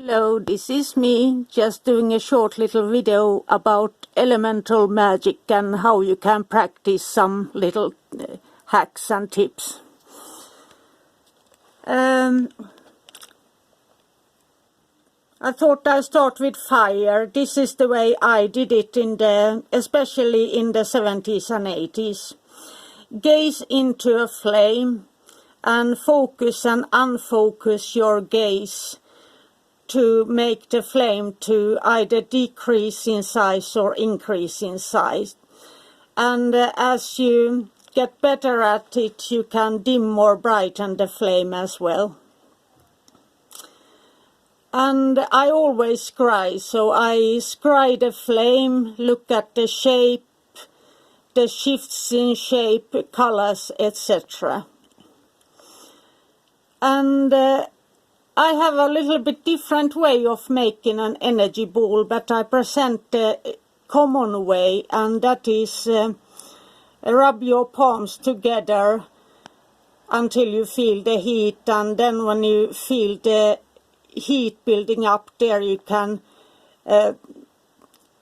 Hello, this is me, just doing a short little video about elemental magic and how you can practice some little hacks and tips. I thought I'd start with fire. This is the way I did it especially in the 70s and 80s. Gaze into a flame and focus and unfocus your gaze to make the flame to either decrease in size or increase in size. And as you get better at it, you can dim or brighten the flame as well. And I always scry, so I scry the flame, look at the shape, the shifts in shape, colors, etc. And I have a little bit different way of making an energy ball, but I present the common way, and that is rub your palms together until you feel the heat, and then when you feel the heat building up there, you can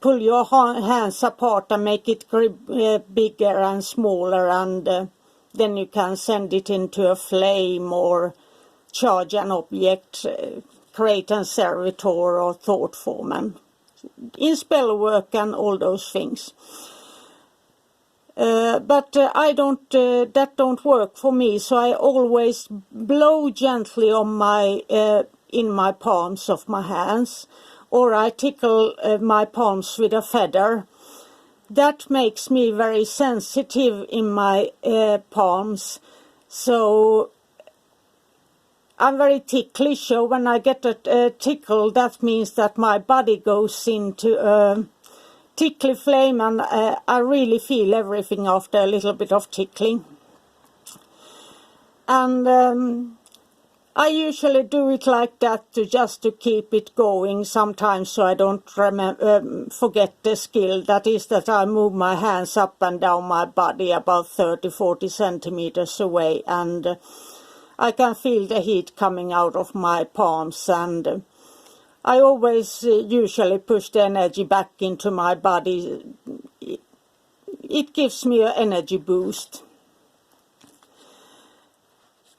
pull your hands apart and make it bigger and smaller, and then you can send it into a flame or charge an object, create a servitor or thought form, and in spell work and all those things. But I don't. That don't work for me. So I always blow gently on in my palms of my hands, or I tickle my palms with a feather. That makes me very sensitive in my palms. So I'm very ticklish, so when I get a tickle, that means that my body goes into a tickly flame, and I really feel everything after a little bit of tickling. And I usually do it like that just to keep it going sometimes, so I don't forget the skill. That is that I move my hands up and down my body about 30-40 centimeters away, and I can feel the heat coming out of my palms, and I always usually push the energy back into my body. It gives me an energy boost.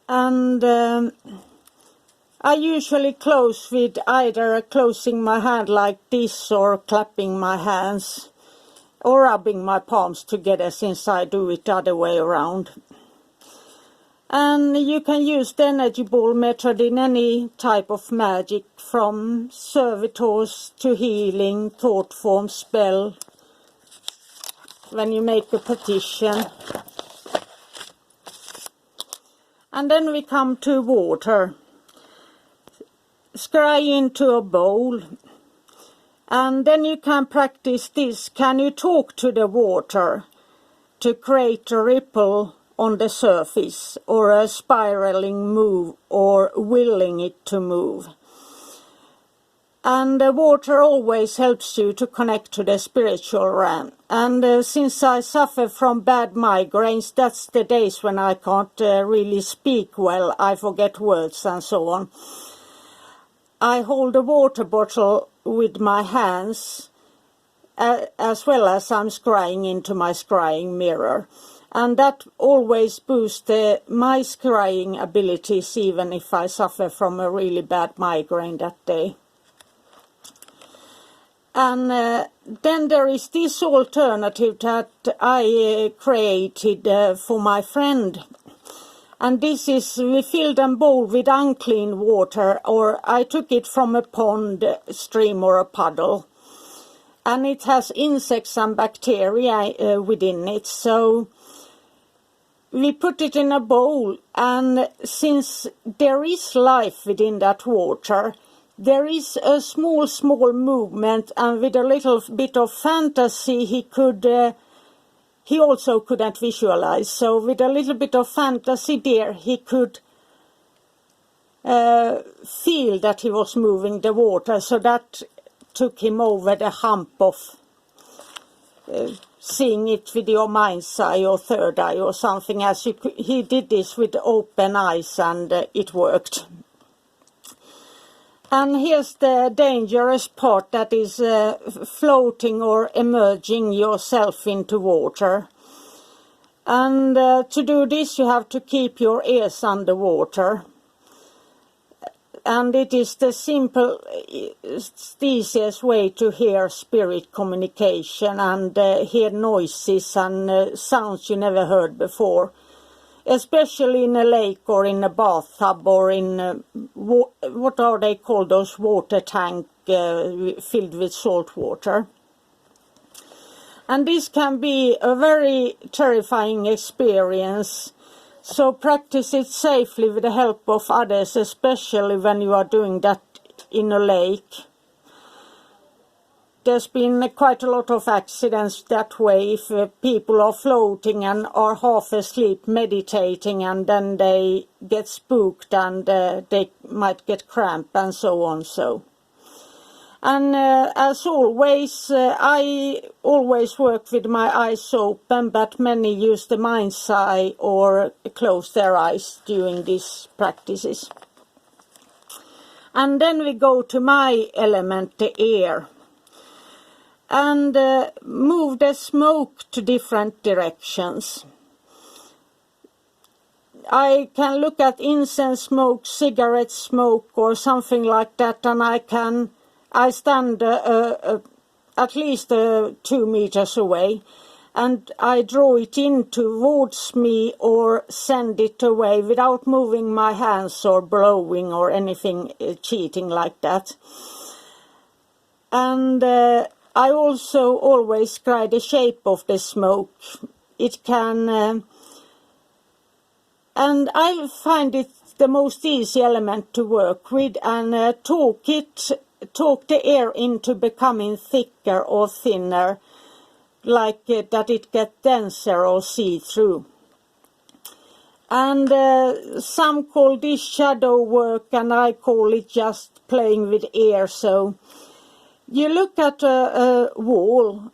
And I usually close with either closing my hand like this, or clapping my hands, or rubbing my palms together, since I do it the other way around. And you can use the energy ball method in any type of magic, from servitors to healing, thought form, spell, when you make a petition. And then we come to water. Scry into a bowl, and then you can practice this. Can you talk to the water to create a ripple on the surface, or a spiraling move, or willing it to move? And the water always helps you to connect to the spiritual realm. And since I suffer from bad migraines, that's the days when I can't really speak well, I forget words and so on. I hold a water bottle with my hands, as well as I'm scrying into my scrying mirror. And that always boosts my scrying abilities, even if I suffer from a really bad migraine that day. And then there is this alternative that I created for my friend. And this is, we filled a bowl with unclean water, or I took it from a pond, stream, or a puddle. And it has insects and bacteria within it. So we put it in a bowl, and since there is life within that water, there is a small movement, and with a little bit of fantasy he also couldn't visualize. So with a little bit of fantasy there, he could feel that he was moving the water, so that took him over the hump of seeing it with your mind's eye or third eye or something. He did this with open eyes, and it worked. And here's the dangerous part, that is floating or emerging yourself into water. And to do this you have to keep your ears underwater. And it is the easiest way to hear spirit communication and hear noises and sounds you never heard before. Especially in a lake or in a bathtub or in, what are they called, those water tank filled with salt water. And this can be a very terrifying experience. So practice it safely with the help of others, especially when you are doing that in a lake. There's been quite a lot of accidents that way, if people are floating and are half asleep meditating and then they get spooked and they might get cramp and so on. And as always, I always work with my eyes open, but many use the mind's eye or close their eyes during these practices. And then we go to my element, the air. And move the smoke to different directions. I can look at incense smoke, cigarette smoke or something like that, and I stand at least 2 meters away, and I draw it in towards me or send it away without moving my hands or blowing or anything cheating like that. And I also always try the shape of the smoke. It can, and I find it the most easy element to work with, and talk the air into becoming thicker or thinner, like that it gets denser or see-through. And some call this shadow work, and I call it just playing with air. So you look at a wall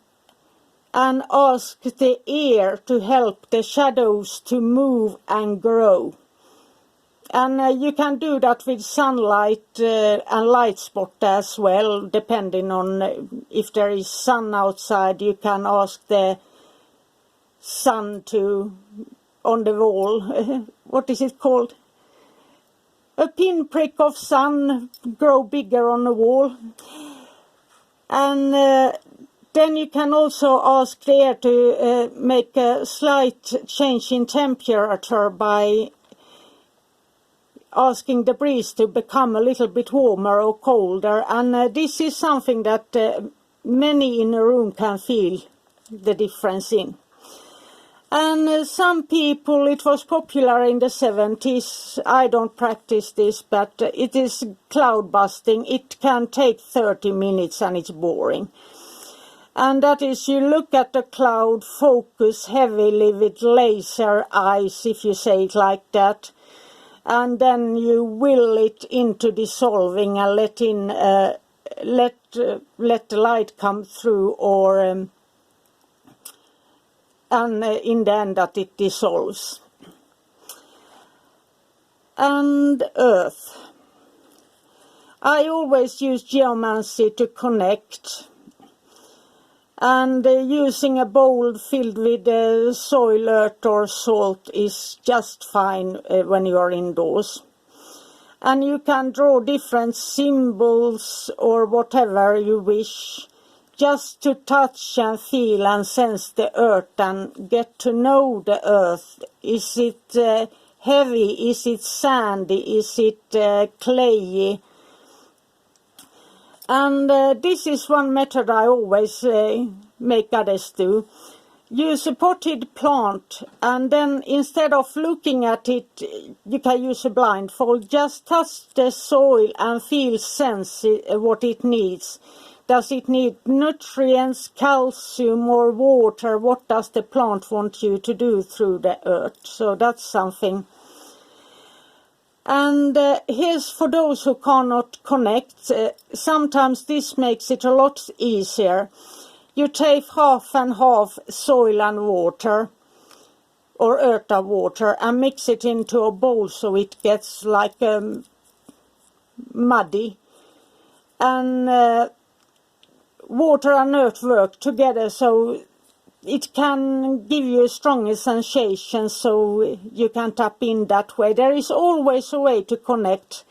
and ask the air to help the shadows to move and grow. And you can do that with sunlight and light spot as well, depending on if there is sun outside. You can ask the sun to, on the wall, what is it called? A pinprick of sun grow bigger on the wall. And then you can also ask the air to make a slight change in temperature by asking the breeze to become a little bit warmer or colder. And this is something that many in a room can feel the difference in. And some people, it was popular in the 70s, I don't practice this, but it is cloud busting. It can take 30 minutes and it's boring. And that is, you look at the cloud, focus heavily with laser eyes, if you say it like that, and then you will it into dissolving and let the light come through, or and in the end that it dissolves. And earth. I always use geomancy to connect, and using a bowl filled with soil, earth or salt is just fine when you are indoors. And you can draw different symbols or whatever you wish, just to touch and feel and sense the earth and get to know the earth. Is it heavy? Is it sandy? Is it clayey? And this is one method I always make others do. Use a potted plant, and then instead of looking at it, you can use a blindfold. Just touch the soil and feel, sense what it needs. Does it need nutrients, calcium or water? What does the plant want you to do through the earth? So that's something. And here's for those who cannot connect. Sometimes this makes it a lot easier. You take half and half soil and water, or earth and water, and mix it into a bowl so it gets like muddy. and water and earth work together, so it can give you a stronger sensation, so you can tap in that way. There is always a way to connect.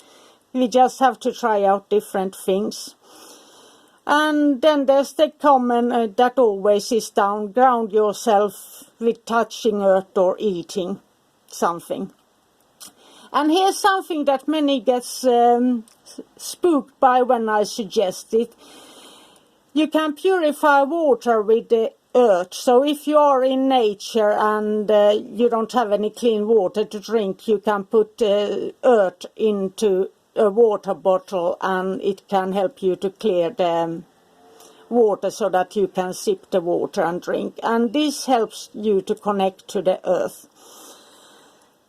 We just have to try out different things. And then there's the common that always is down. Ground yourself with touching earth or eating something. And here's something that many gets spooked by when I suggest it. You can purify water with the earth. So if you are in nature and you don't have any clean water to drink, you can put earth into a water bottle, and it can help you to clear the water so that you can sip the water and drink. And this helps you to connect to the earth.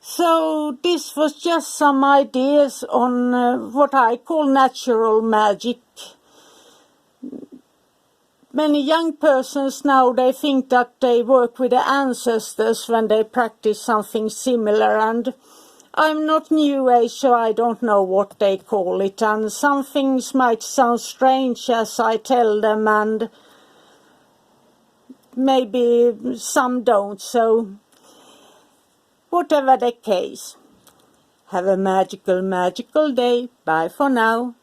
So this was just some ideas on what I call natural magic. Many young persons now, they think that they work with the ancestors when they practice something similar, and I'm not New Age, so I don't know what they call it, and some things might sound strange as I tell them, and maybe some don't, so whatever the case, have a magical, magical day. Bye for now.